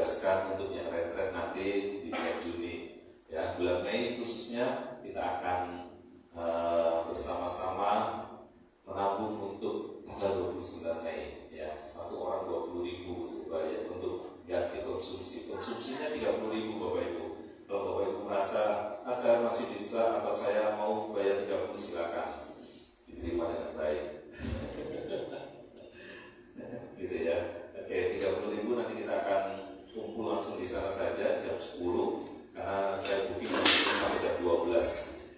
ditugaskan untuk yang retret nanti di bulan Juni. Ya, bulan Mei khususnya kita akan bersama-sama menabung untuk tanggal 29 Mei. Ya, satu orang 20.000 untuk bayar untuk ganti konsumsi. Konsumsinya 30.000 Bapak Ibu. Kalau Bapak Ibu merasa saya masih bisa atau saya mau bayar 30, silakan diterima dengan baik. Gitu ya. Oke, 30.000 nanti kita akan kumpul langsung di sana saja jam 10 karena saya booking sampai jam 12.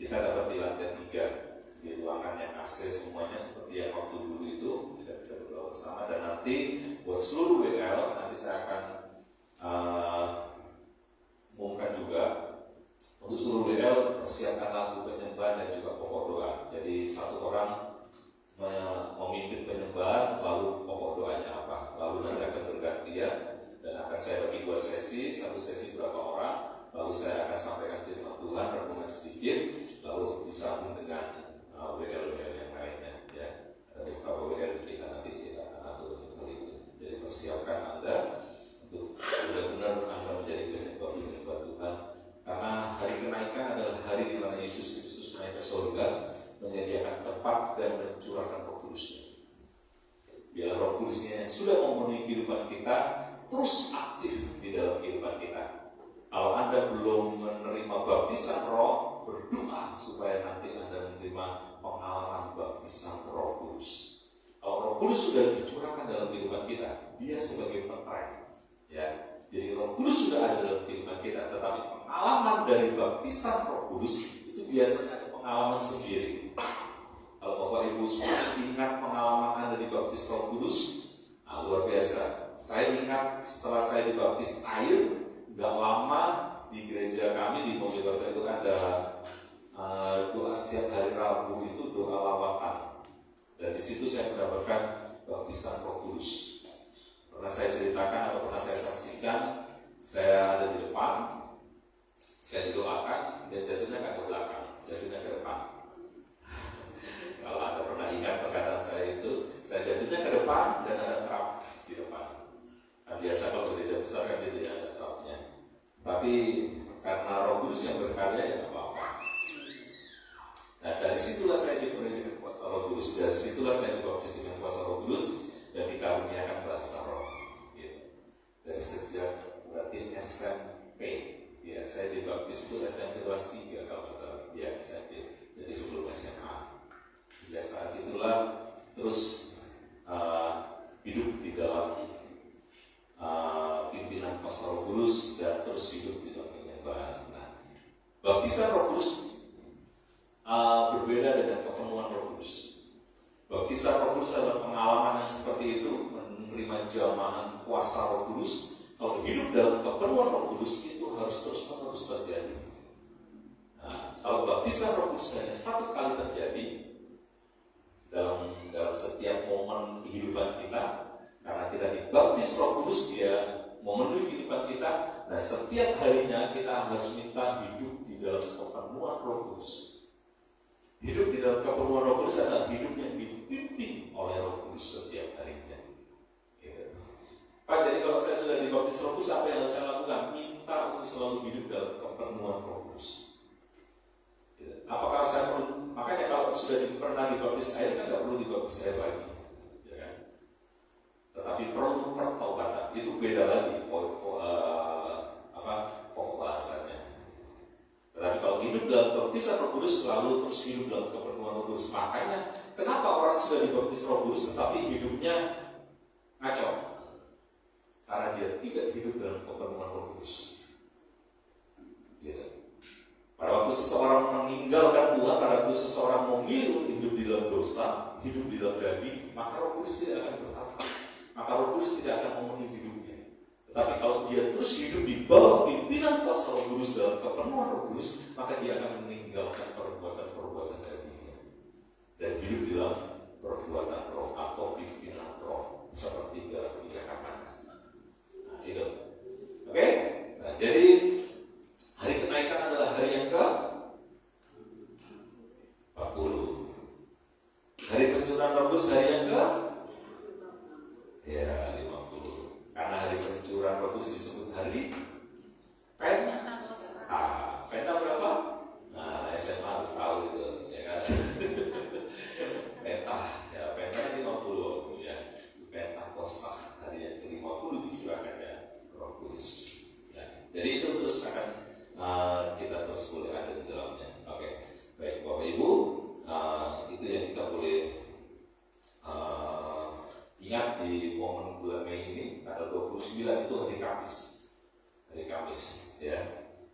Kita dapat di lantai 3 di ruangan yang AC semuanya seperti yang waktu dulu itu, kita bisa berdoa bersama. Dan nanti buat seluruh WL nanti saya akan umumkan juga untuk seluruh WL persiapkan lagu penyembahan dan juga pokok doa. Jadi satu orang memimpin penyembahan, lalu pokok doanya apa, lalu nanti akan bergantian dan akan saya bagi 2 sesi, satu sesi berapa orang, lalu saya akan sampaikan firman Tuhan renungan sedikit, lalu disambung dengan WL-WL yang lainnya. Ya, ada beberapa WL kita nanti kita akan atur untuk hal itu. Jadi persiapkan Anda untuk benar-benar Anda menjadi penyembah Tuhan, karena hari kenaikan adalah hari di mana Yesus Kristus naik ke surga, menyediakan tempat dan mencurahkan Roh Kudus-Nya. Biarlah Roh Kudus-Nya yang sudah memenuhi kehidupan kita terus aktif di dalam kehidupan kita. Kalau Anda belum menerima baptisan Roh, berdoa supaya nanti Anda menerima pengalaman baptisan Roh Kudus. Kalau Roh Kudus sudah dicurahkan dalam kehidupan kita, Dia sebagai penterang. Ya, jadi Roh Kudus sudah ada dalam kehidupan kita, tetapi pengalaman dari baptisan Roh Kudus itu biasanya ada pengalaman sendiri. Kalau Bapak Ibu masih ingat pengalaman Anda dibaptis Roh Kudus, luar biasa. Saya ingat setelah saya dibaptis air, gak lama di gereja kami di Mojokerto itu ada doa setiap hari Rabu, itu doa lawatan. Dan di situ saya mendapatkan baptisan Roh Kudus. Pernah saya ceritakan atau pernah saya saksikan, saya ada di depan, saya didoakan, dan jatuhnya ke belakang, jatuhnya ke depan. Kalau Anda pernah ingat perkataan saya itu, saya jatuhnya ke depan dan ada trap di depan. Nah, biasa kalau gereja besar kan jadi ada trapnya. Tapi karena Roh Kudus yang berkarya ya nggak apa-apa. Nah, dari situlah saya diberi dengan kuasa Roh Kudus, dari situlah saya dibaptis dengan kuasa Roh Kudus dan dikaruniakan bahasa Roh. Gitu. Dari sejak berarti SMP, ya saya dibaptis itu SMP kelas 3 kalau betul, ya SMP. Jadi sebelum SMA. Sejak saat itulah terus hidup di dalam pimpinan kuasa Roh Kudus dan terus hidup di dalam penyembahan. Nah, baptisan Roh Kudus berbeda dengan kepenuhan Roh Kudus. Baptisan Roh Kudus adalah pengalaman yang seperti itu, menerima jamahan kuasa Roh Kudus. Kalau hidup dalam kepenuhan Roh Kudus itu harus terus-menerus terjadi. Nah, kalau baptisan Roh Kudus hanya satu kali terjadi dalam setiap momen kehidupan kita, karena kita dibaptis Roh Kudus, Dia memenuhi kehidupan kita. Nah, setiap harinya kita harus minta hidup di dalam kepenuhan Roh Kudus. Hidup di dalam kepenuhan Roh Kudus adalah hidup yang dipimpin oleh Roh Kudus setiap harinya. Gitu. Pak, jadi kalau saya sudah dibaptis Roh Kudus, apa yang harus saya lakukan? Minta untuk selalu hidup dalam kepenuhan Roh Kudus. Gitu. Apakah saya perlu? Makanya kalau sudah pernah dibaptis air kan nggak perlu dibaptis air lagi, ya kan? Tetapi perlu pertobatan. Itu beda lagi pokok bahasanya. Tetapi kalau hidup dalam baptisan Roh Kudus selalu terus hidup dalam kepenuhan Roh Kudus. Makanya kenapa orang sudah dibaptis Roh Kudus tetapi hidupnya ngaco? Karena dia tidak hidup dalam kepenuhan Roh Kudus. Gitu. Pada waktu seseorang meninggalkan Tuhan, pada waktu seseorang memilih untuk hidup di dalam dosa, hidup di dalam daging, maka Roh Kudus tidak akan bertambah. Maka Roh Kudus tidak akan memenuhi hidupnya. Tetapi kalau dia terus hidup di bawah pimpinan kuasa Roh Kudus dalam kepenuhan Roh Kudus, maka dia akan meninggalkan perbuatan-perbuatan dagingnya dan hidup di dalam perbuatan Roh atau pimpinan Roh, seperti Galatia katakan. Nah, itu. Oke? Nah, jadi hari kenaikan adalah hari yang ke-40. Hari pencurahan Roh Kudus hari yang ke 50. Karena hari pencurahan Roh Kudus disebut hari Jadi itu terus akan kita terus boleh ada di dalamnya. Oke, baik Bapak Ibu, itu yang kita boleh ingat di momen bulan Mei ini. Tanggal 29 itu hari Kamis. Hari Kamis ya.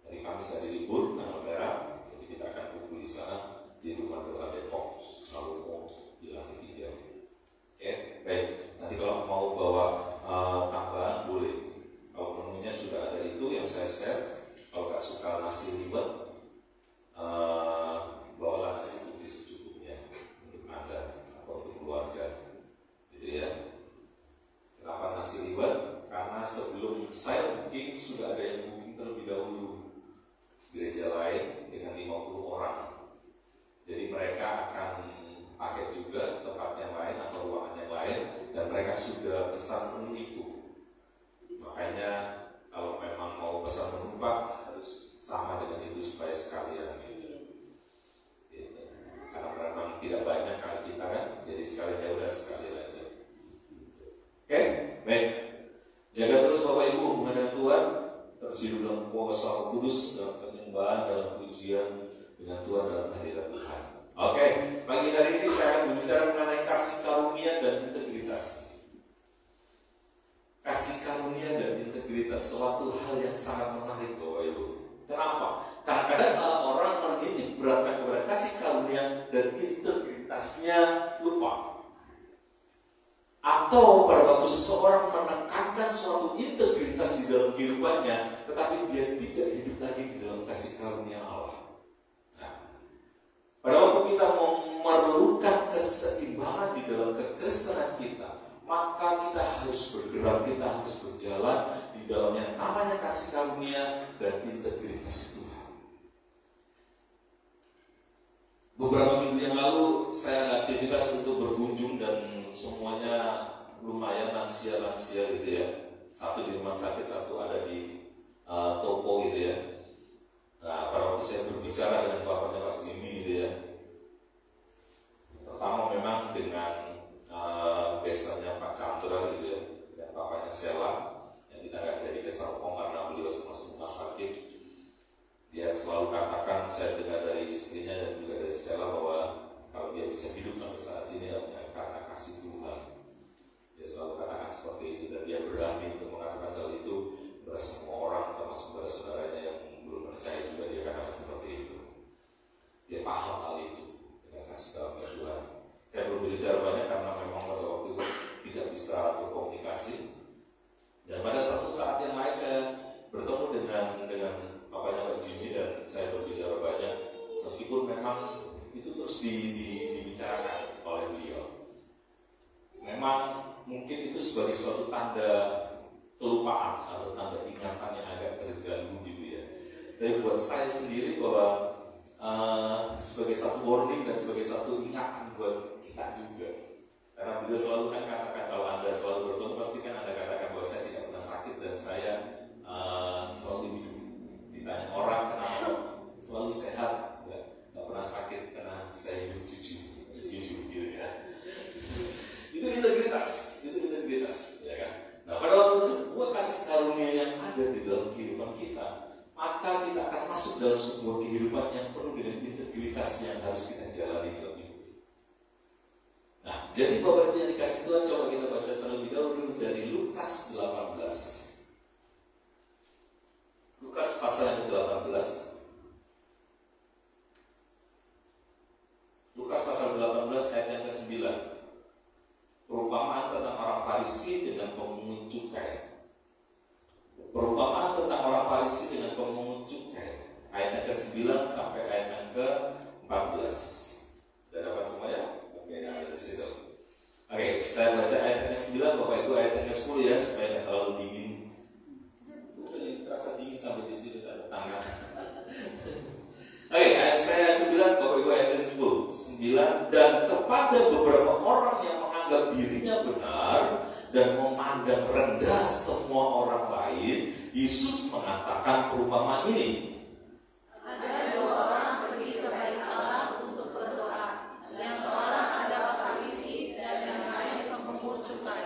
Hari Kamis hari libur, tanggal merah. Jadi kita akan kumpul di sana di Rumah Doa Depok. Selalu mau di lantai 3. Oke, baik. Nanti kalau mau bawa tambahan boleh. Kalau menunya sudah ada itu yang saya share. Kalau nggak suka nasi liwet, bawalah nasi putih secukupnya untuk Anda atau untuk keluarga. Gitu ya. Kenapa nasi liwet? Karena sebelum saya booking sudah ada yang booking terlebih dahulu gereja lain dengan 50 orang. Jadi mereka akan pakai juga tempat yang lain atau ruangan yang lain dan mereka sudah pesan menu itu. Makanya kalau memang mau pesan menu Pak harus sama dengan itu supaya sekalian gitu. Karena memang tidak banyak kali kita kan, jadi sekalinya udah sekali aja. Oke, baik. Jaga terus Bapak Ibu hubungan dengan Tuhan, terus hidup dalam kuasa Roh Kudus, dalam penyembahan, dalam pujian dengan Tuhan dalam hadirat Tuhan. Oke, pagi hari ini saya akan berbicara mengenai kasih karunia dan integritas. Kasih karunia dan integritas suatu hal yang sangat menarik Bapak Ibu. Kenapa? Kadang-kadang orang menitik beratkan kepada kasih karunia dan integritasnya lupa. Atau pada waktu seseorang menekankan suatu integritas di dalam kehidupannya, tetapi dia tidak hidup lagi di dalam kasih karunia Allah. Nah, pada waktu kita memerlukan keseimbangan di dalam kekristenan kita, maka kita harus bergerak, kita harus berjalan di dalamnya namanya kasih karunia dan integritas Tuhan. Beberapa minggu yang lalu saya ada aktivitas untuk berkunjung dan semuanya lumayan lansia-lansia gitu ya. Satu di rumah sakit, satu ada di toko gitu ya. Nah, pada waktu saya berbicara dengan bapaknya Pak Jimmy gitu ya. Pertama memang dengan besannya Pak Chandra gitu ya, dan bapaknya Sela yang kita nggak jadi kesalpong karena beliau masuk rumah sakit. Dia selalu katakan, saya dengar dari istrinya dan juga dari Sela bahwa kalau dia bisa hidup sampai saat ini hanya karena kasih Tuhan. Dia selalu katakan seperti itu dan dia berani untuk mengatakan hal itu kepada semua orang, termasuk kepada saudaranya yang belum percaya juga. Dia katakan seperti itu. Dia paham hal itu dengan kasih karunia Tuhan. Saya belum berbicara banyak karena memang pada waktu itu tidak bisa berkomunikasi. Dan pada satu saat yang lain saya bertemu dengan bapaknya Pak Jimmy dan saya berbicara banyak. Meskipun memang itu terus dibicarakan oleh beliau. Memang mungkin itu sebagai suatu tanda kelupaan atau tanda ingatan yang agak terganggu gitu ya. Tapi buat saya sendiri bahwa sebagai satu warning dan sebagai satu ingatan buat kita juga. Karena beliau selalu kan katakan, kalau Anda selalu bertemu pasti kan Anda katakan bahwa saya tidak pernah sakit dan saya selalu hidup. Ditanya orang kenapa selalu sehat, nggak pernah sakit karena saya hidup jujur gitu ya. Itu integritas ya kan. Nah, pada waktu sebuah kasih karunia yang ada di dalam kehidupan kita, maka kita akan masuk dalam sebuah kehidupan yang penuh dengan integritas yang harus kita jalani dalam hidup. Nah, jadi Bapak Ibu yang dikasih Tuhan, coba kita baca terlebih dahulu dari Lukas 18. Lukas pasal yang ke-18. Lukas pasal 18 ayat yang ke-9. Perumpamaan tentang orang Farisi dengan pemungut cukai. Perumpamaan tentang orang Farisi dengan pemungut cukai. Ayat yang ke-9 sampai ayat yang ke-14. Sudah dapat semuanya? Oke, ada di situ. Oke, saya baca ayat yang ke-9, Bapak Ibu ayat yang ke-10 ya, supaya tidak terlalu dingin. Terasa dingin sampai di sini ada tangga. Oke, saya 9, Bapak Ibu ayat 10. 9, dan kepada beberapa orang yang menganggap dirinya benar dan memandang rendah semua orang lain, Yesus mengatakan perumpamaan ini. Ada 2 orang pergi ke bait Allah untuk berdoa. Yang seorang adalah Farisi dan yang lain pemungut cukai.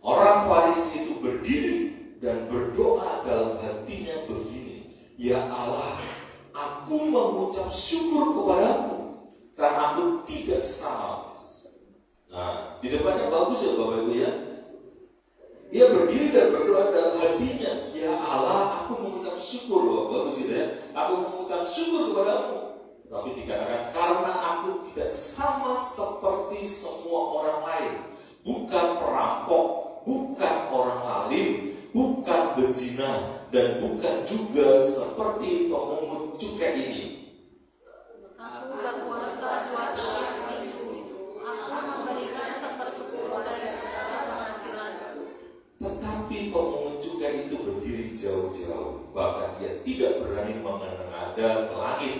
Orang Farisi itu berdiri dan berdoa dalam hatinya begini. Ya Allah, aku mengucap syukur kepadamu karena aku tidak sama. Nah, di depannya bagus ya Bapak Ibu ya. Dia berdiri dan berdoa dalam hatinya, ya Allah, aku mengucap syukur. Bagus gitu ya. Aku mengucap syukur kepadamu. Tapi dikatakan karena aku tidak sama seperti semua orang lain. Bukan perampok, bukan orang lalim, bukan berzina, dan bukan juga seperti pemungut cukai ini. Aku berpuasa 2 kali seminggu. Aku memberikan 1/10 dari segala penghasilan. Tetapi pemungut cukai itu berdiri jauh-jauh. Bahkan ia tidak berani menengadah ke langit,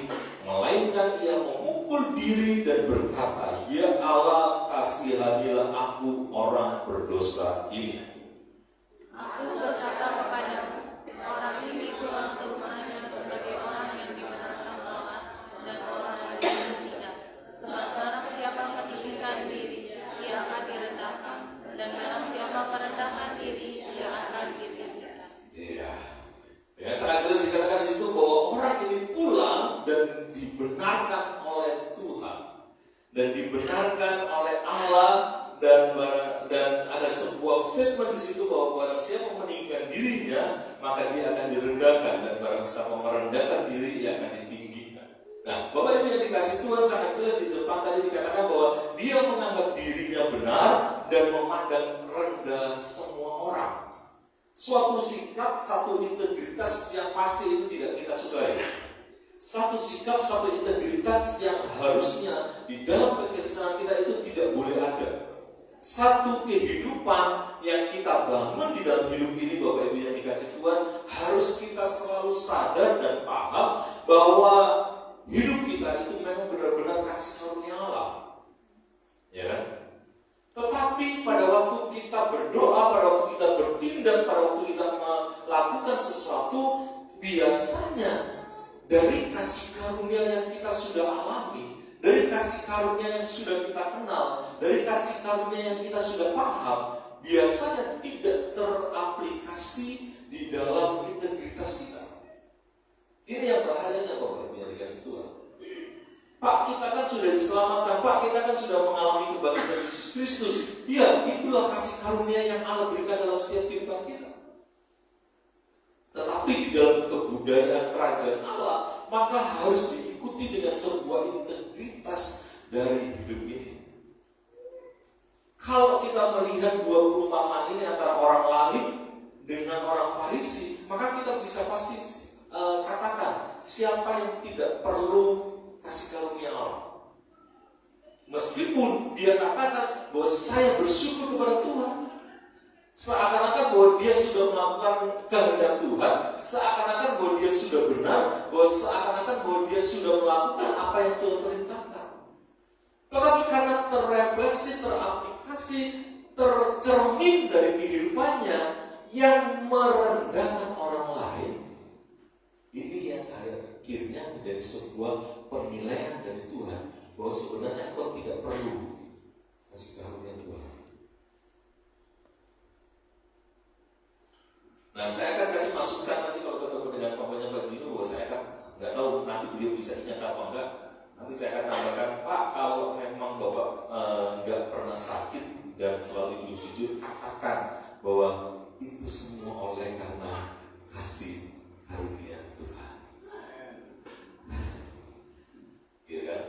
melainkan ia memukul diri dan berkata, ya Allah, kasihanilah aku orang berdosa ini. Aku berkata kepadamu, orang ini pulang ke rumahnya sebagai orang yang dibenarkan Allah dan orang yang tidak. Sebab barang siapa meninggikan diri, ia akan direndahkan, dan barang siapa merendahkan diri, ia akan ditinggikan. Iya. Ya, sangat jelas dikatakan di situ bahwa orang ini pulang dan dibenarkan oleh Tuhan dan dibenarkan oleh Allah, dan ada sebuah statement di situ bahwa barang siapa meninggikan dirinya maka dia akan direndahkan, dan barang siapa merendahkan diri ia akan ditinggikan. Nah, Bapak Ibu yang dikasih Tuhan, sangat jelas di depan tadi dikatakan bahwa dia menganggap dirinya benar dan memandang rendah semua orang. Suatu sikap, satu integritas yang pasti itu tidak kita sukai. Satu sikap, satu integritas yang harusnya di dalam kekristenan kita itu tidak boleh ada. Satu kehidupan yang kita bangun di dalam hidup ini, Bapak Ibu yang dikasih Tuhan, harus kita selalu sadar dan paham bahwa hidup kita itu memang benar-benar kasih karunia Allah. Ya kan? Tetapi pada waktu kita berdoa, pada waktu kita bertindak, pada waktu kita melakukan sesuatu, biasanya dari kasih karunia yang kita sudah alami, dari kasih karunia yang sudah kita kenal, dari kasih karunia yang kita sudah paham, biasanya tidak teraplikasi di dalam integritas kita. Ini yang bahayanya Bapak Ibu yang dikasih Tuhan. Pak, kita kan sudah diselamatkan, Pak, kita kan sudah mengalami kebangkitan Yesus Kristus. Ya, itulah kasih karunia yang Allah berikan dalam setiap kehidupan kita. Tetapi di dalam kebudayaan kerajaan Allah, maka harus diikuti dengan sebuah integritas dari hidup ini. Kalau kita melihat 2 perumpamaan ini antara orang lalim dengan orang Farisi, maka kita bisa pasti katakan siapa yang tidak perlu kasih karunia Allah. Meskipun dia katakan bahwa saya bersyukur kepada Tuhan, seakan-akan bahwa dia sudah melakukan kehendak Tuhan, seakan-akan bahwa dia sudah benar, bahwa seakan-akan bahwa dia sudah melakukan apa yang Tuhan perintahkan. Tetapi karena terrefleksi, teraplikasi, tercermin dari kehidupannya yang merendahkan orang lain, ini yang akhirnya menjadi sebuah penilaian dari Tuhan bahwa sebenarnya kau tidak perlu kasih karunia Tuhan. Nah, saya akan kasih masukan nanti kalau ketemu dengan papanya Mbak Jino, bahwa saya akan nggak tahu nanti beliau bisa ingat apa enggak. Nanti saya akan tambahkan, Pak, kalau memang Bapak nggak pernah sakit dan selalu jujur, katakan bahwa itu semua oleh karena kasih karunia Tuhan. Iya kan?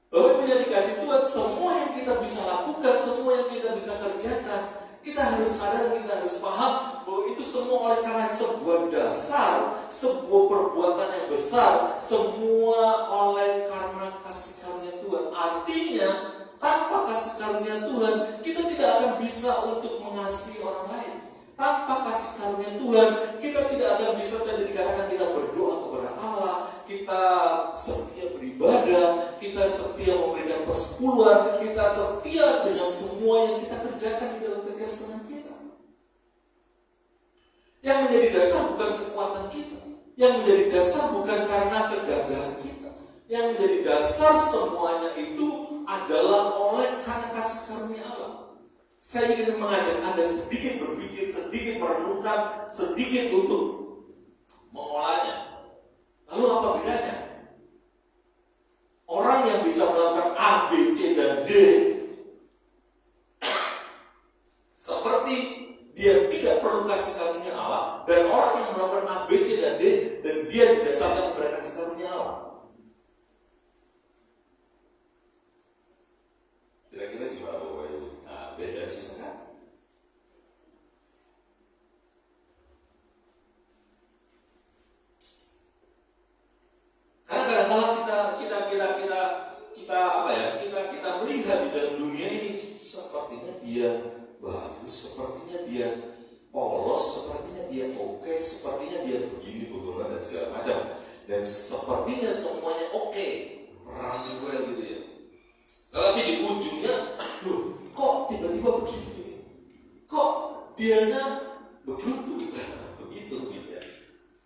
Bapak Ibu yang dikasih Tuhan, semua yang kita bisa lakukan, semua yang kita bisa kerjakan, kita harus sadar, kita harus paham bahwa itu semua oleh karena sebuah dasar, sebuah perbuatan yang besar, semua oleh karena kasih karunia Tuhan. Artinya, tanpa kasih karunia Tuhan, kita tidak akan bisa untuk mengasihi orang lain. Tanpa kasih karunia Tuhan, kita tidak akan bisa, tadi dikatakan, kita berdoa kepada Allah, kita setia beribadah, kita setia memberikan persepuluhan, kita setia dengan semua yang kita kerjakan di dalam kekristenan kita. Yang menjadi dasar bukan kekuatan kita, yang menjadi dasar bukan karena kegagalan kita, yang menjadi dasar semuanya itu adalah oleh karena kasih karunia Allah. Saya ingin mengajak Anda sedikit berpikir, sedikit merenungkan, sedikit untuk mengolahnya. Lalu apa bedanya? Orang yang bisa melakukan A, B, C, dan D seperti dia tidak perlu kasih karunia Allah, dan orang yang melakukan A, B, C, dan D dan dia didasarkan kepada kasih karunia Allah. Kira-kira gimana Bapak Ibu? Nah, beda susah kan? Karena kadang-kadang kita melihat di dalam dunia ini sepertinya dia bagus, sepertinya dia polos, sepertinya dia oke, sepertinya dia begini, bagaimana dan segala macam, dan sepertinya semuanya oke, running well gitu ya. Tapi di ujungnya, loh, kok tiba-tiba begini? Kok dianya begitu gitu ya.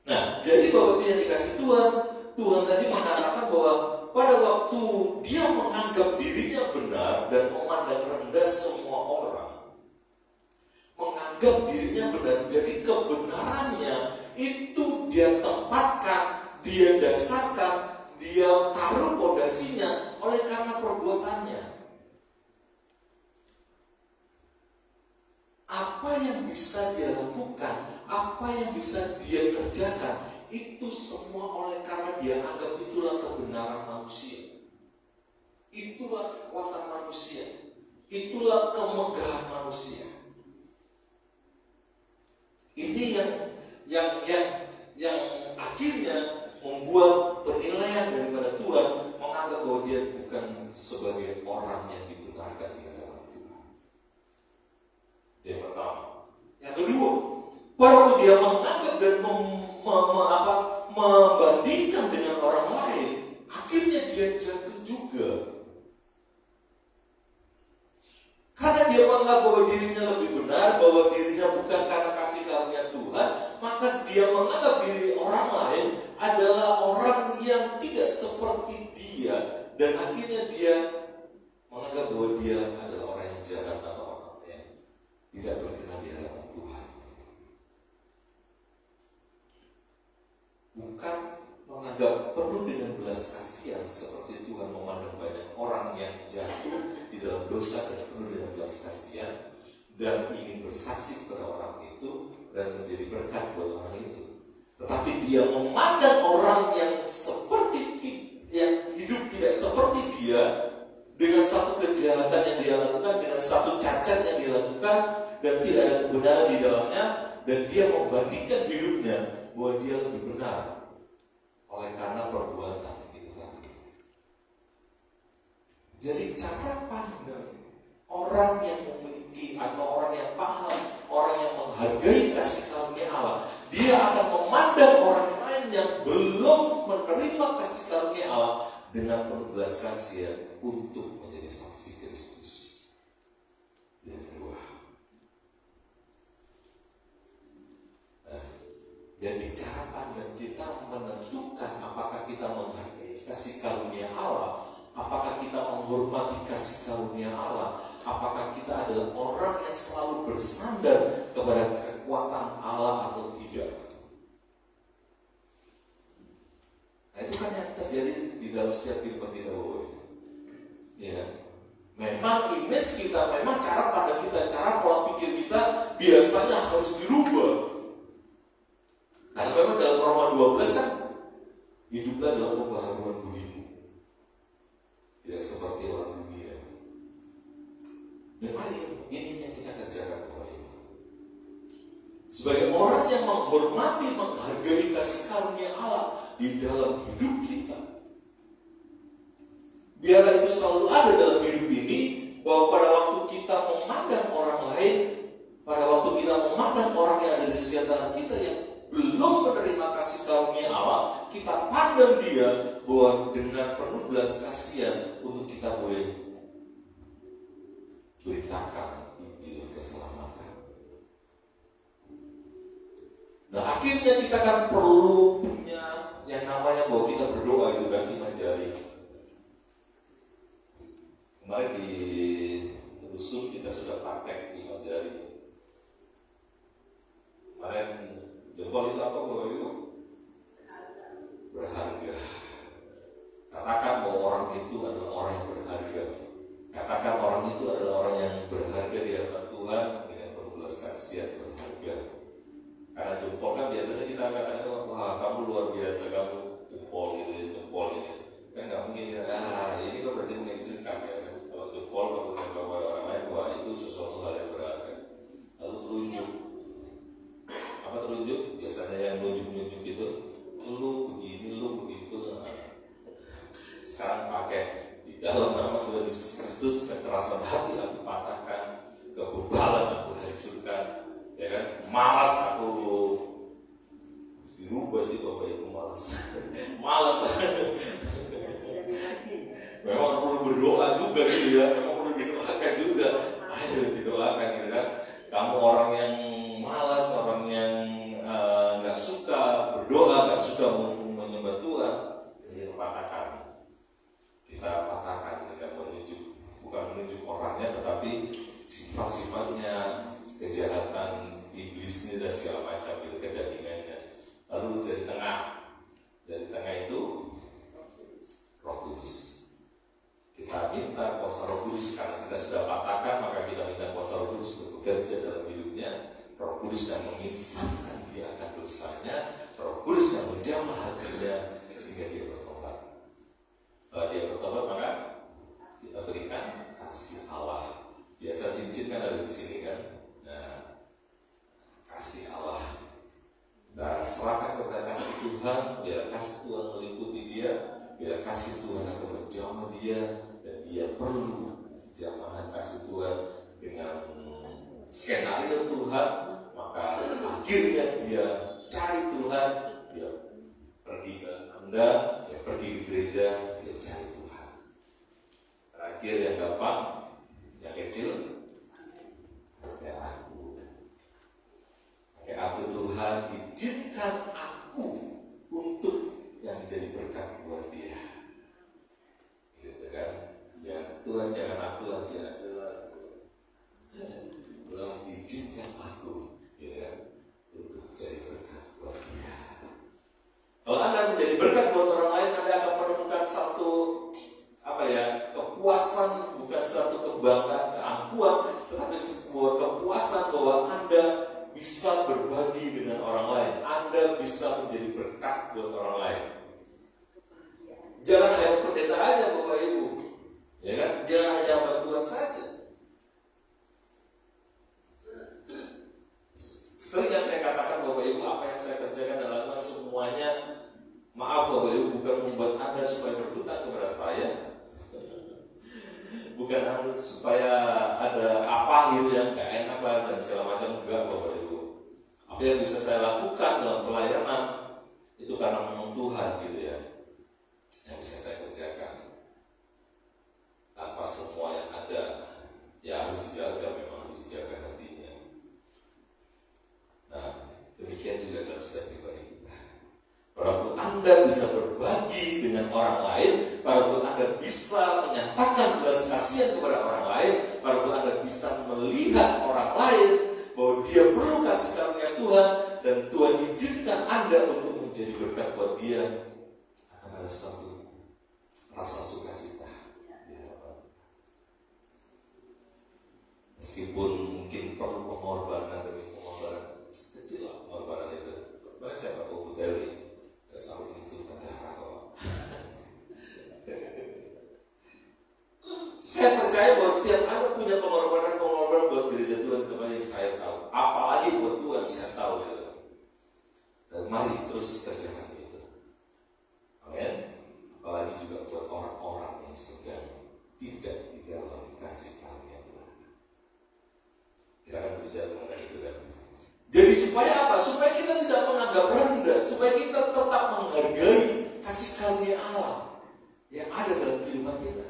Nah, jadi Bapak yang dikasih Tuhan tadi mengatakan bahwa pada waktu dia menganggap dirinya benar dan memandang rendah semua orang, menganggap dirinya benar, jadi kebenarannya itu dia tempatkan, dia dasarkan, dia taruh fondasinya oleh karena perbuatannya. Apa yang bisa dia lakukan, apa yang bisa dia kerjakan, itu semua oleh karena dia anggap itulah kebenaran manusia, itulah kekuatan manusia, itulah kemegahan manusia. Ini yang akhirnya membuat penilaian daripada Tuhan menganggap bahwa dia bukan sebagai orang yang dibenarkan di hadapan Tuhan. Yang pertama. Yang kedua, pada waktu dia menganggap dan membandingkan dengan orang lain, akhirnya dia jatuh juga. Karena dia menganggap bahwa dirinya lebih benar, bahwa dirinya bukan karena kasih karunia Tuhan, maka dia menganggap diri orang lain adalah orang yang tidak seperti dia, dan akhirnya dia menganggap bahwa dia adalah orang yang jahat atau orang yang tidak berkenan di hadapan Tuhan. Bukan menganggap penuh dengan belas kasihan seperti Tuhan memandang banyak orang yang jatuh di dalam dosa dan penuh dengan belas kasihan dan ingin bersaksi kepada orang itu dan menjadi berkat buat orang itu. Tetapi dia memandang orang yang hidup tidak seperti dia, dengan satu kejahatan yang dia lakukan, dengan satu cacat yang dia lakukan, dan tidak ada kebenaran di dalamnya, dan dia membandingkan hidupnya bahwa dia lebih benar oleh karena perbuatan itu tadi. Jadi cara pandang orang yang memiliki atau orang yang paham, orang yang menghargai kasih karunia Allah, dia akan memandang orang lain yang belum menerima kasih karunia Allah dengan penuh belas kasihan untuk menjadi saksi Kristus. Yang kedua, jadi cara pandang kita menentukan apakah kita menghargai kasih karunia Allah, apakah kita menghormati kasih karunia Allah, apakah kita adalah orang yang selalu bersandar kepada kekuatan Allah atau tidak. Nah, itu kan yang terjadi di dalam setiap kehidupan kita, ya. Memang image kita, memang cara pandang kita, cara pola pikir kita biasanya harus dirubah. Karena memang dalam Roma 12 kan hiduplah dalam pembaharuan budimu, tidak seperti orang dunia. Dan mari ini yang kita kerjakan Bapak Ibu. Sebagai orang yang menghormati, menghargai kasih karunia Allah di dalam hidup kita, biarlah itu selalu ada dalam hidup ini, bahwa pada waktu kita memandang orang lain, pada waktu kita memandang orang yang ada di sekitar kita yang belum menerima kasih karunia Allah, kita pandang dia bahwa dengan penuh belas kasihan untuk kita boleh beritakan Injil keselamatan. Nah, akhirnya kita kan perlu punya yang namanya bahwa kita berdoa itu kan 5 jari. Kemarin di Rusun kita sudah praktek apa Bapak Ibu? Berharga. Katakan bahwa orang itu adalah orang yang berharga. Katakan orang itu adalah orang yang berharga di hadapan Tuhan dengan penuh belas kasihan berharga. Karena jempol kan biasanya kita katakan, wah kamu luar biasa, kamu jempol ini. Kan nggak mungkin ya, ini kan berarti mengecilkan ya. Kalau jempol kemudian bawa orang lain, wah itu sesuatu hal yang berharga. Lalu terunjuk. Apa terunjuk? Biasanya yang nunjuk itu, lu begini, lu begitu. Sekarang pakai di dalam nama Tuhan Yesus Kristus, kekerasan hati aku patahkan, kebebalan aku hancurkan, ya kan? Malas aku dirubah sih Bapak Ibu, malas. Memang perlu berdoa juga gitu ya, memang perlu didoakan juga. Ayo didoakan gitu kan. Kamu orang yang malas, orang yang nggak suka berdoa, nggak suka menyembah Tuhan, ya patahkan. Kita patahkan dengan bukan menunjuk orangnya, tetapi sifat-sifatnya, kejahatan iblisnya dan segala macam itu kedagingannya. Lalu jadi tengah itu Roh Kudus. Kita minta kuasa Roh Kudus, karena kita sudah patahkan, maka kita minta kuasa Roh Kudus untuk bekerja dalam hidupnya. Roh Kudus yang menginsafkan dia akan dosanya, Roh Kudus yang menjamah hatinya sehingga dia bertobat. Setelah dia bertobat, maka kita berikan kasih Allah. Biasa cincin kan ada di sini kan. Nah, kasih Allah. Nah, serahkan kepada kasih Tuhan, biar kasih Tuhan meliputi dia, biar kasih Tuhan akan menjamah dia, dan dia perlu jamahan kasih Tuhan dengan skenario Tuhan. Maka akhirnya dia cari Tuhan, dia pergi ke Anda, dia pergi ke gereja, dia cari Tuhan. Terakhir yang gampang, yang kecil, kayak aku Tuhan, izinkan aku untuk yang jadi berkat buat dia. Gitu kan? Ya Tuhan, jangan aku lagi Tuhan, izinkan aku, ya, untuk jadi berkat buat dia. Kalau Anda menjadi berkat buat orang lain, Anda akan menemukan satu kepuasan, bukan satu kebanggaan, keangkuhan, tetapi sebuah kepuasan bahwa Anda bisa berbagi dengan orang lain. Anda bisa menjadi berkat buat orang lain. Jangan hanya pendeta aja Bapak Ibu, ya kan? Jangan hanya bantuan saja. Sering yang saya katakan Bapak Ibu, apa yang saya kerjakan dan lakukan semuanya, maaf Bapak Ibu, bukan membuat Anda supaya berhutang kepada saya, bukan supaya ada apa gitu yang gak enak lah dan segala macam, enggak Bapak Ibu. Apa yang bisa saya lakukan dalam pelayanan itu karena memang Tuhan gitu ya, yang bisa saya kerjakan. Tanpa semua yang ada, ya harus dijaga, memang harus dijaga nantinya. Nah, demikian juga dalam setiap pribadi kita. Walaupun Anda bisa berbagi dengan orang lain, walaupun Anda bisa menyatakan belas kasihan kepada orang lain, walaupun Anda bisa melihat orang lain bahwa dia perlu kasih karunia Tuhan, dan Tuhan izinkan Anda untuk menjadi berkat buat dia, akan ada suatu rasa sukacita di hadapan Tuhan. Meskipun mungkin perlu pengorbanan demi pengorbanan kecil lah, pengorbanan itu. Karena siapa tahu Deli gak selalu menunjukkan darah kok. Saya percaya bahwa setiap Anda punya pengorbanan buat gereja Tuhan, teman-teman, saya tahu. Apalagi buat Tuhan, saya tahu ya. Dan mari terus kerjakan itu. Amin. Apalagi juga buat orang-orang yang sedang tidak di dalam kasih karunia Tuhan. Kita akan berbicara mengenai itu kan. Jadi supaya apa? Supaya kita tidak menganggap rendah, supaya kita tetap menghargai kasih karunia Allah yang ada dalam kehidupan kita.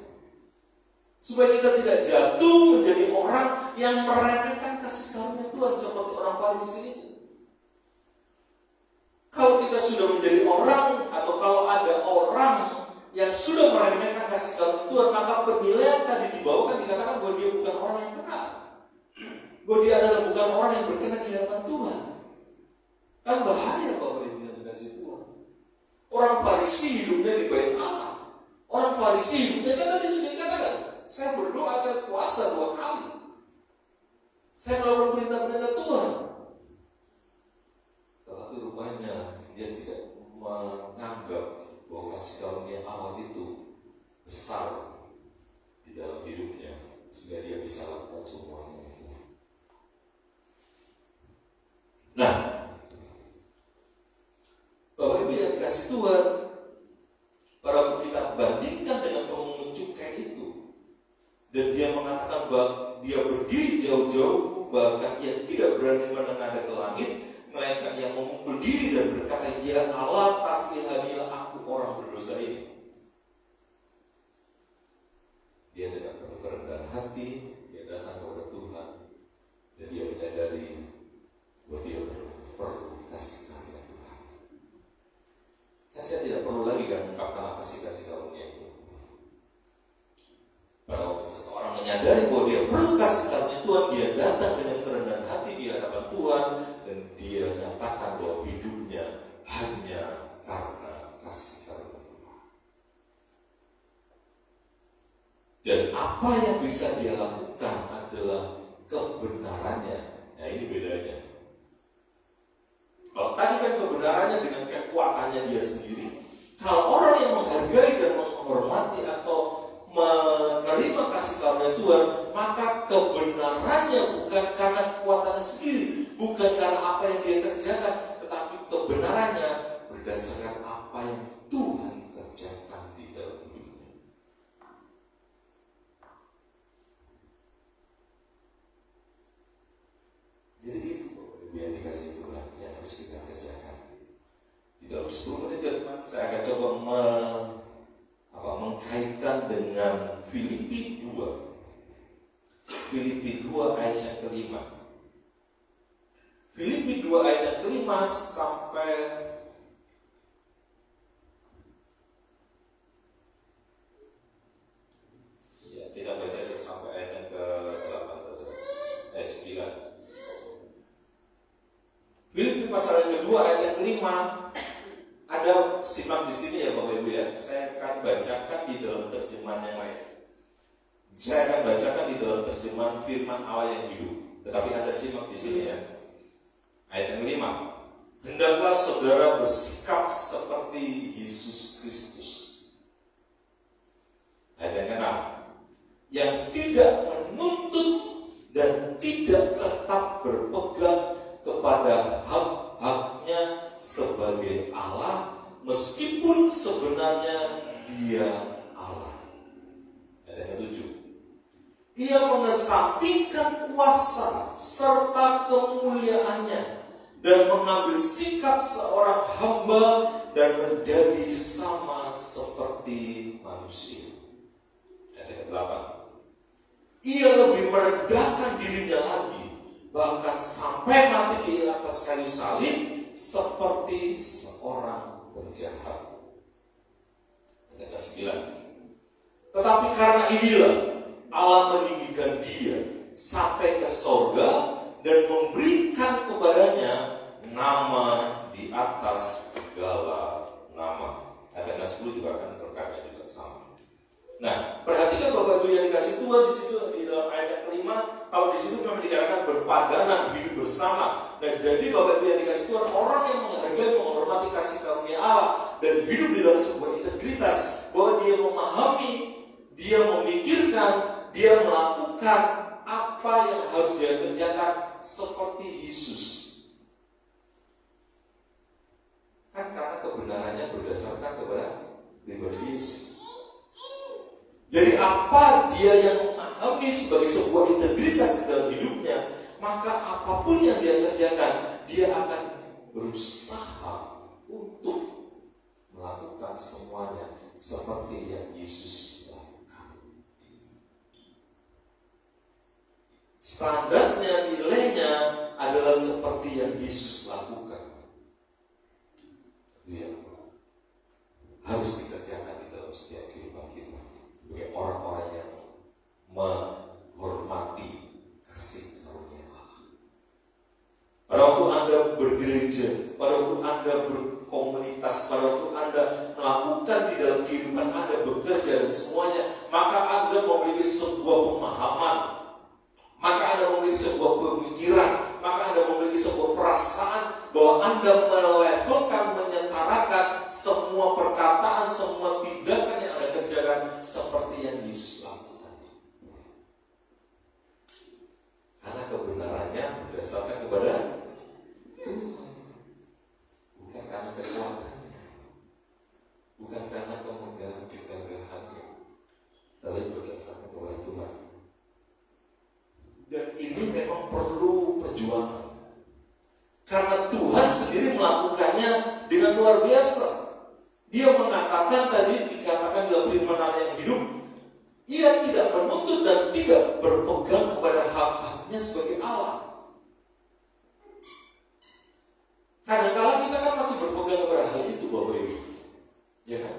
Supaya kita tidak jatuh menjadi orang yang meremehkan kasih karunia Tuhan seperti orang Farisi itu. Kalau kita sudah menjadi orang, atau kalau ada orang yang sudah meremehkan kasih karunia Tuhan, maka penilaian tadi dibawakan dikatakan bahwa dia bukan orang yang benar, bahwa dia adalah bukan orang yang berkenan di hadapan Tuhan. Kan bahaya kok. isi hidupnya kan tadi sudah dikatakan, saya berdoa, saya puasa 2 kali. Saya melakukan perintah-perintah Tuhan. Tetapi rupanya dia tidak menganggap bahwa kasih karunia Allah itu besar di dalam hidupnya sehingga dia bisa lakukan semuanya itu. Nah, Bapak Ibu yang dikasih Tuhan, pada waktu kita bandingkan dengan pemungut cukai itu, dan dia mengatakan bahwa dia berdiri jauh-jauh, bahkan ia tidak berani menengadah ke langit, melainkan ia memukul diri dan berkata, ya Allah, kasihanilah aku orang berdosa ini. Dia tidak perlu kerendahan hati, dia datang kepada Tuhan, dan dia menyadari bahwa dia perlu dikasih karunia Tuhan. Dan saya tidak perlu lagi kan mengungkapkan apa sih kasih karunia itu. Pada waktu seseorang menyadari bahwa dia perlu kasih karunia Tuhan, dia datang dengan kerendahan hati di hadapan Tuhan, dan dia nyatakan bahwa hidupnya hanya karena kasih karunia Tuhan. Dan apa yang bisa dia lakukan adalah kebenarannya. Nah, ini bedanya. Kalau tadi kan kebenarannya dengan kekuatannya dia sendiri. Kalau orang yang menghargai dan menghormati atau menerima kasih karunia Tuhan, maka kebenarannya bukan karena kekuatannya sendiri, bukan karena apa yang dia kerjakan, tetapi kebenarannya berdasarkan apa yang Tuhan kerjakan di dalam hidupnya. Jadi itu yang dikasih Tuhan yang harus kita kerjakan. Di dalam 10 menit saya akan coba mengkaitkan dengan Filipi 2. Filipi 2 ayat yang kelima. Filipi 2 ayat yang kelima sampai tidak baca sampai ayat yang ke-8 saja. Ayat 9. Filipi pasal yang kedua ayat yang kelima. Ada simak di sini ya Bapak Ibu ya. Saya akan bacakan di dalam terjemahan yang lain. Saya akan bacakan di dalam terjemahan firman Allah yang hidup. Tetapi Anda simak di sini ya. Ayat yang kelima. Hendaklah saudara bersikap seperti Yesus Kristus. Ayat yang keenam. Yang tidak menuntut dan tidak tetap berpegang kepada hak-haknya sebagai Allah, meskipun sebenarnya dia Allah. Ayat yang 7. Ia mengesampingkan kuasa serta kemuliaannya dan mengambil sikap seorang hamba dan menjadi sama seperti manusia. Ayat yang 8. Ia lebih merendahkan dirinya lagi, bahkan sampai mati di atas kayu salib seperti seorang penjahat. Ayat 9. Tetapi karena inilah Allah meninggikan dia sampai ke sorga dan memberikan kepadanya nama di atas segala nama. Ayat 10 juga akan berkata juga sama. Nah, perhatikan Bapak Ibu yang dikasih Tuhan di situ di dalam ayat yang kelima. Kalau di situ memang dikatakan berpadanan hidup bersama. Dan jadi Bapak Ibu yang dikasih Tuhan, orang yang menghargai, menghormati kasih karunia Allah dan hidup di dalam sebuah integritas, bahwa dia memahami, dia memikirkan, dia melakukan apa yang harus dia kerjakan seperti Yesus. Kan karena kebenarannya berdasarkan kepada pribadi Yesus. Jadi apa dia yang memahami sebagai sebuah integritas di dalam hidupnya, maka apapun yang dia kerjakan, dia akan berusaha untuk melakukan semuanya seperti yang Yesus lakukan. Standarnya, nilainya adalah seperti yang Yesus lakukan. Itu yang harus dikerjakan di dalam setiap kehidupan kita sebagai orang-orang yang menghormati kasih karunia Allah. Pada waktu Anda bergereja, pada waktu Anda berkomunitas, pada waktu Anda melakukan di dalam kehidupan Anda bekerja dan semua memiliki sebuah pemahaman, maka Anda memiliki sebuah pemikiran, maka Anda memiliki sebuah perasaan bahwa Anda melevelkan, menyetarakan semua perkataan, semua tindakan yang Anda kerjakan seperti yang Yesus lakukan. Karena kebenarannya berdasarkan kepada Tuhan, bukan karena kekuatannya, bukan karena kegagahannya, tapi berdasarkan kepada Tuhan. Dan ini memang perlu perjuangan, karena Tuhan sendiri melakukannya dengan luar biasa. Dia mengatakan, tadi dikatakan dalam firman Allah yang hidup, Ia tidak menuntut dan tidak berpegang kepada hak-haknya sebagai Allah. Kadang-kala kita kan masih berpegang kepada hal itu, Bapak Ibu, ya kan?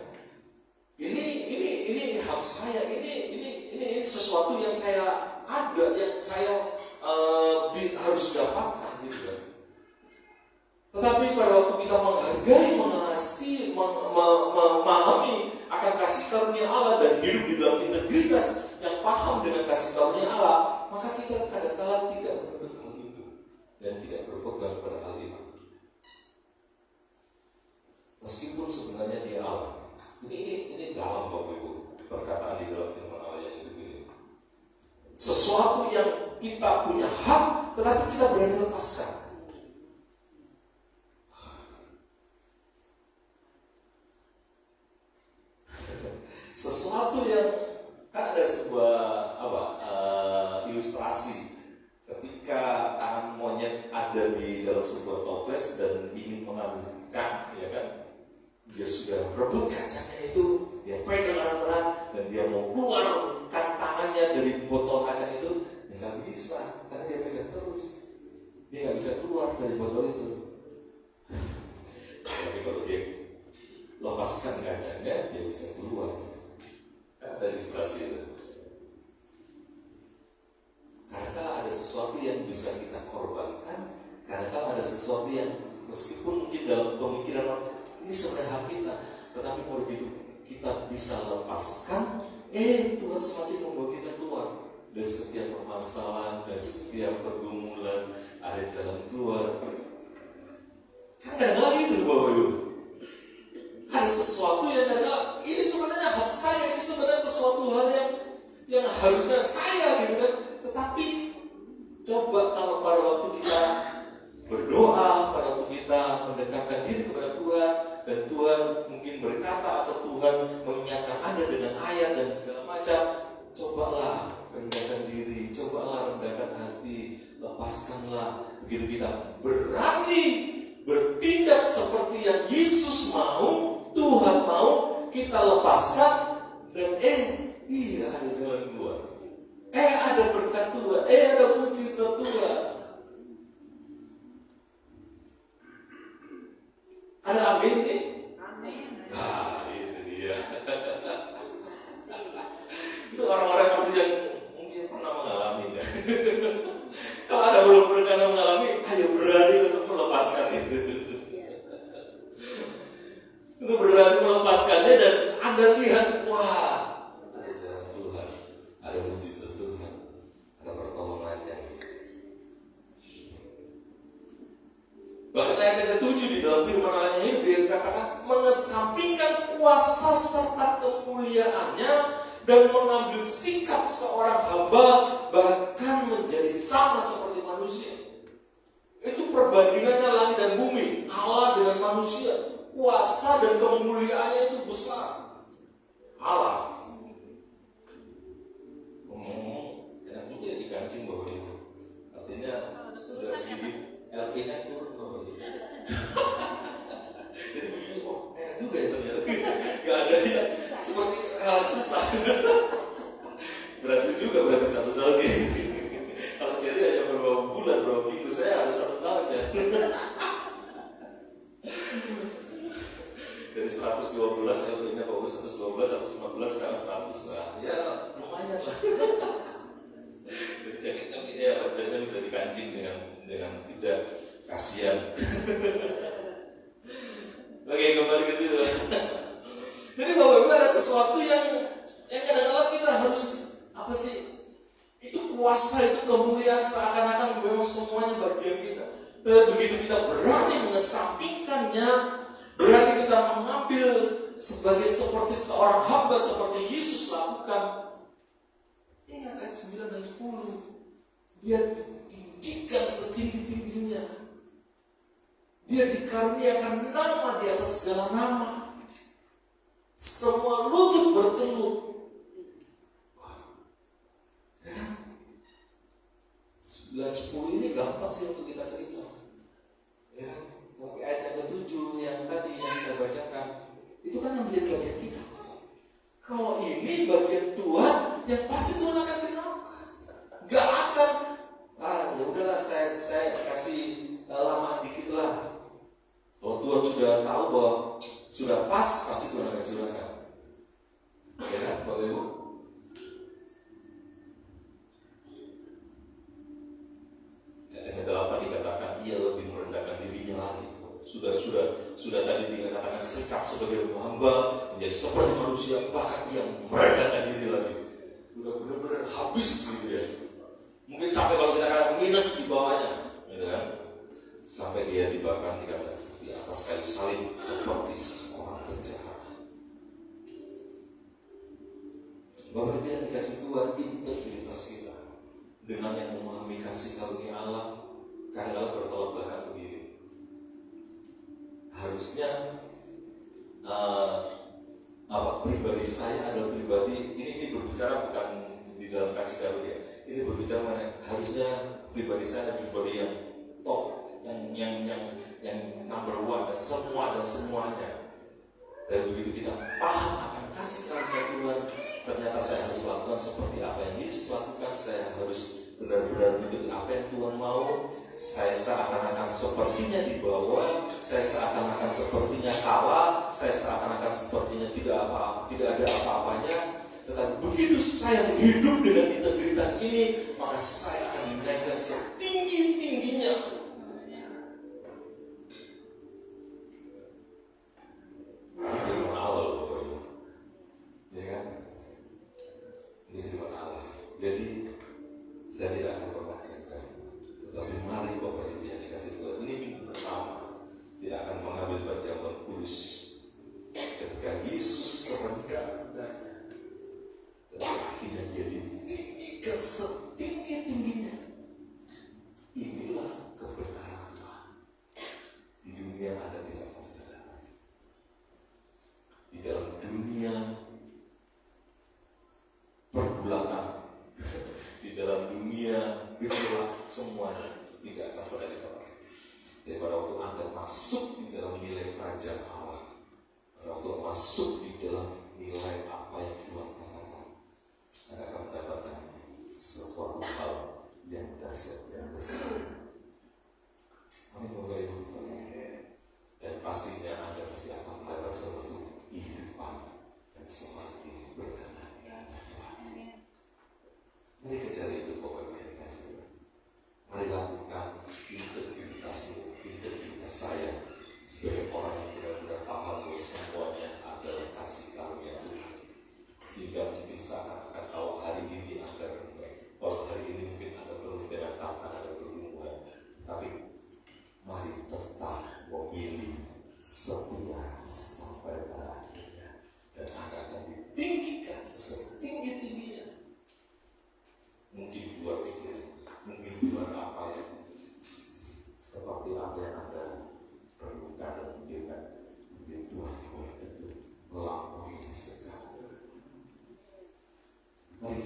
Ini hak saya, ini sesuatu yang saya ada, yang saya harus dapatkan, gitu kan? Tetapi pada waktu kita menghargai, mengasihi, memahami akan kasih karunia Allah dan hidup di dalam integritas yang paham dengan kasih karunia Allah, maka kita kadang-kala tidak menuntut hal itu dan tidak berpegang pada hal itu. Meskipun sebenarnya dia Allah. Ini dalam, Bapak Ibu, perkataan di dalam firman Allah yang itu ini. Sesuatu yang kita punya hak, tetapi kita berani lepaskan. Sesuatu yang kan ada sebuah ilustrasi ketika tangan monyet ada di dalam sebuah toples dan ingin mengambil kaca, ya kan? Dia sudah rebut kacanya itu, dia pegang erat-erat dan dia mau keluarkan tangannya dari botol kaca itu, ya nggak bisa karena dia pegang terus, dia nggak bisa keluar dari botol itu. Tapi kalau dia lepaskan kacanya, dia bisa keluar. Ada ilustrasi itu. Karena ada sesuatu yang bisa kita korbankan, karena ada sesuatu yang meskipun mungkin dalam pemikiran ini sebenarnya hak kita, tetapi kalau begitu kita bisa lepaskan, Tuhan semakin membawa kita keluar dari setiap permasalahan, dari setiap pergumulan, ada jalan keluar. Kan kadang-kadang itu, Bapak Ibu. Ada sesuatu yang kadang-kadang ini sebenarnya hak saya, ini sebenarnya sesuatu hal yang harusnya saya, gitu kan. Tetapi coba kalau pada waktu kita berdoa, pada waktu kita mendekatkan diri kepada Tuhan, dan Tuhan mungkin berkata atau Tuhan mengingatkan Anda dengan ayat dan segala macam, cobalah rendahkan diri, cobalah rendahkan hati, lepaskanlah. Begitu kita berani bertindak seperti yang Yesus mau, Tuhan mau, kita lepaskan, dan iya ada jalan keluar, ada berkat Tuhan, ada mujizat Tuhan. Ada amin ini? Amin. Itu dia. Itu orang-orang pasti yang mungkin pernah mengalami ya. Kalau ada belum pernah mengalami, ayo berani untuk melepaskan itu. Untuk berani melepaskannya dan Anda lihat, wah, ada jalan Tuhan, ada mujizat Tuhan, ada pertolongannya. Bahkan ayat yang ke-7 di dalam firman Allah ini dia katakan mengesampingkan kuasa serta kemuliaannya dan mengambil sikap seorang hamba, bahkan menjadi sama seperti manusia. Itu perbandingannya langit dan bumi, Allah dengan manusia. Kuasa dan kemuliaannya itu besar. Allah. Enak juga ya dikancing, Bapak Ibu. Artinya sudah sedikit LP-nya turun, Bapak Ibu. Jadi begini, enak juga ya ternyata. Gak ada ya, seperti susah. Berhasil juga berarti 1 tahun ini. Kalau jadi hanya beberapa bulan, beberapa minggu, saya harus 1 tahun ya. Dari 112 LP-nya bagus, 112, 115, sekarang 100. Nah, ya lumayan lah. Jadi jaketnya bacanya bisa dikancing dengan tidak kasihan. Oke, kembali ke situ. Jadi Bapak Ibu, ada sesuatu yang kadang-kadang kita harus Begitu kita berani mengesampingkannya, berani kita mengambil sebagai seperti seorang hamba seperti Yesus lakukan. Ingat ayat 9 dan 10. Dia ditinggikan setinggi-tingginya. Dia dikaruniakan nama di atas segala nama. Semua lutut bertelur. Ya. 9-10 ini gampang sih untuk kita terima. Ya, tapi ayat yang ke-7 yang tadi yang saya bacakan, itu kan yang menjadi bagian kita. Kalau ini bagian Tuhan, yang pasti Tuhan akan kenapa? Gak akan. Ya udahlah, saya kasih lamaan dikit lah. Kalau Tuhan sudah tahu bahwa sudah pas, pasti Tuhan akan curahkan. Ya kan, Bapak Ibu? Ayat 8 dikatakan ia lebih merendahkan dirinya lagi. Sudah tadi dikatakan sikap sebagai hamba menjadi seperti manusia, bahkan ia merendahkan diri lagi. Udah benar-benar habis gitu ya. Mungkin sampai kalau kita katakan minus di bawahnya, gitu kan? Sampai dia dibakar dikatakan di atas kayu salib seperti seorang penjahat. Bapak Ibu yang dikasih Tuhan, integritas kita dengan yang memahami kasih karunia Allah kadang-kadang bertolak belakang begini. Harusnya pribadi saya adalah pribadi ini berbicara bukan di dalam kasih karunia. Ini berbicara mana? Harusnya pribadi saya adalah pribadi yang top, yang number one dan semuanya. Dan begitu kita paham akan kasih karunia Tuhan, ternyata saya harus lakukan seperti apa yang Yesus lakukan. Saya harus benar-benar mengikuti apa yang Tuhan mau. Saya seakan-akan sepertinya di bawah, saya seakan-akan sepertinya kalah, saya seakan-akan sepertinya tidak ada apa-apanya. Tetapi begitu saya hidup dengan integritas ini, maka saya akan dinaikkan setinggi-tingginya. Ini firman Allah, Bapak Ibu. Ya kan? Ini firman Allah. Jadi saya tidak akan membacakan, tetapi mari Bapak Ibu yang dikasih Tuhan, ini minggu pertama tidak akan mengambil perjamuan kudus ketika Yesus serendah-rendahnya, tetapi akhirnya dia ditinggikan setinggi-tingginya. Inilah kebenaran Tuhan. Di dunia Anda tidak mengenal. Di dalam dunia pergulatan, di dalam dunia gejolak, semuanya tidak akan pernah didapat. Daripada waktu Anda masuk di dalam nilai kerajaan Allah, waktu masuk di dalam nilai apa yang Tuhan katakan, Anda akan mendapatkan sesuatu hal yang dahsyat, yang besar. Amin, Bapak Ibu. Dan pastinya Anda pasti akan mendapat suatu kehidupan yang semakin berkenan dengan Tuhan. Mari kejar itu, Bapak Ibu yang dikasih Tuhan. Mari lakukan integritasmu, integritas saya sebagai orang yang benar-benar paham bahwa semuanya adalah kasih karunia Tuhan. Sehingga mungkin seakan-akan kalau hari ini Anda rendah, kalau hari ini mungkin Anda perlu dengan tantangan dan pergumulan, tapi mari tetap memilih setia sampai pada akhirnya, dan Anda akan ditinggikan setinggi-tingginya. Mungkin luar itu, mungkin luar apa yang seperti apa yang Anda perlukan dan pikirkan. Mungkin Tuhan itu melampaui segala. Mari